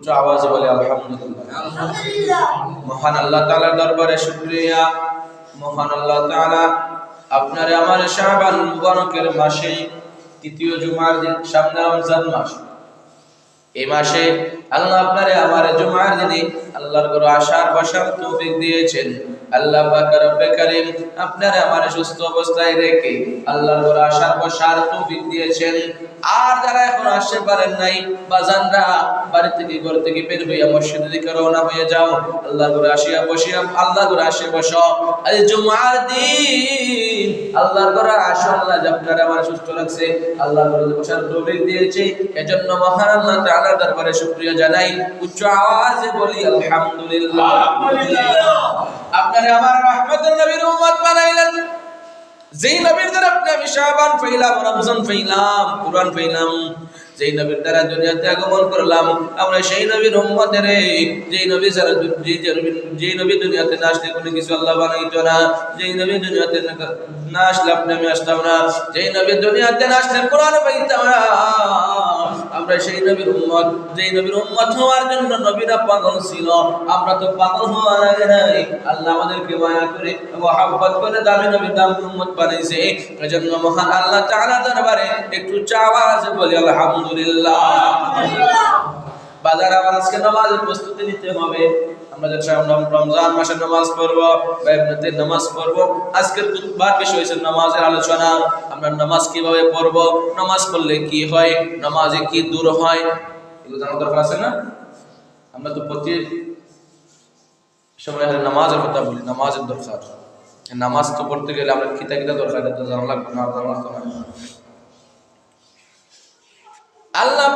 উচ্চ আওয়াজে বলে আলহামদুলিল্লাহ। মহান আল্লাহ তাআলার দরবারে শুকরিয়া। মহান আল্লাহ তাআলা আপনার আমার শাবান মুবারকের মাসে তৃতীয় জুমার দিন, সামনে রমজান মাস, এই মাসে আল্লাহ আপনারে আমার জুমার দিনে আল্লাহর ঘরে আসার বসার তৌফিক দিয়েছেন। আল্লাহ পাক রব্বে কারীম আপনারে আমার সুস্থ অবস্থায় রেখে আল্লাহর ঘরে আসার বসার তৌফিক দিয়েছেন। আর যারা এখন আসতে পারেন নাই, বাজানরা বাড়ি থেকে ঘর থেকে বের হইয়া মসজিদের দিকে রওনা হয়ে যাও। আল্লাহর ঘরে আসিয়া বসিয়া আল্লাহর ঘরে আসে বসো। আজ জুমার দিন আল্লাহর ঘরে আসো। আল্লাহ আপনারে আমার সুস্থ রাখছে, আল্লাহর ঘরে বসার তৌফিক দিয়েছে। এজন্য মহান আল্লাহ তাআলার দরবারে শুকরিয়া জানাই, উচ্চ আওয়াজে বলি আলহামদুলিল্লাহ। আপনারে আমার রহমতের নবীর উম্মত বানাইলেন। যেই নবীর দ্বারা আমি শাবান পাইলাম, রমজান পাইলাম, কুরআন পাইলাম, যেই নবীর দ্বারা দুনিয়াতে আগমন করলাম, আমরা সেই নবীর উম্মতের। যেই নবী যারা যেই নবী দুনিয়াতে না আসলে কোনো কিছু আল্লাহ বানাইতো না, যেই নবী দুনিয়াতে না আসলে আমি আসতাম না, যেই নবী দুনিয়াতে না আসলে কোরআন পাইতাম না। আমরা সেই নবীর উম্মত, যেই নবীর উম্মত হওয়ার জন্য নবীরা পাগল ছিল। আমরা তো পাগল হওয়ার আগে নাই, আল্লাহ আমাদেরকে মায়া করে মহব্বত করে দামি নবীর দামি উম্মত বানাইছে। এজন্য মহান আল্লাহ তাআলা দরবারে একটু আওয়াজে বলি আলহামদুলিল্লাহ। বাজার আমার আজকে নামাজের প্রস্তুতি নিতে হবে। আমরা রমজান মাসে নামাজ পড়বো, ইবাদতের নামাজ পড়বো। আজকের খুতবার বিষয় হচ্ছে নামাজের আলোচনা। আমরা নামাজ কিভাবে পড়বো, নামাজ পড়লে কি হয়, নামাজে কি দূর হয়, এগুলো জানার দরকার আছে না? আমরা তো প্রতি সময় নামাজের কথা বলি, নামাজের দরকার। নামাজ তো পড়তে গেলে আমরা কিতা দরকার, এটা জানা লাগবে না, জানা লাগবে না। আল্লাহ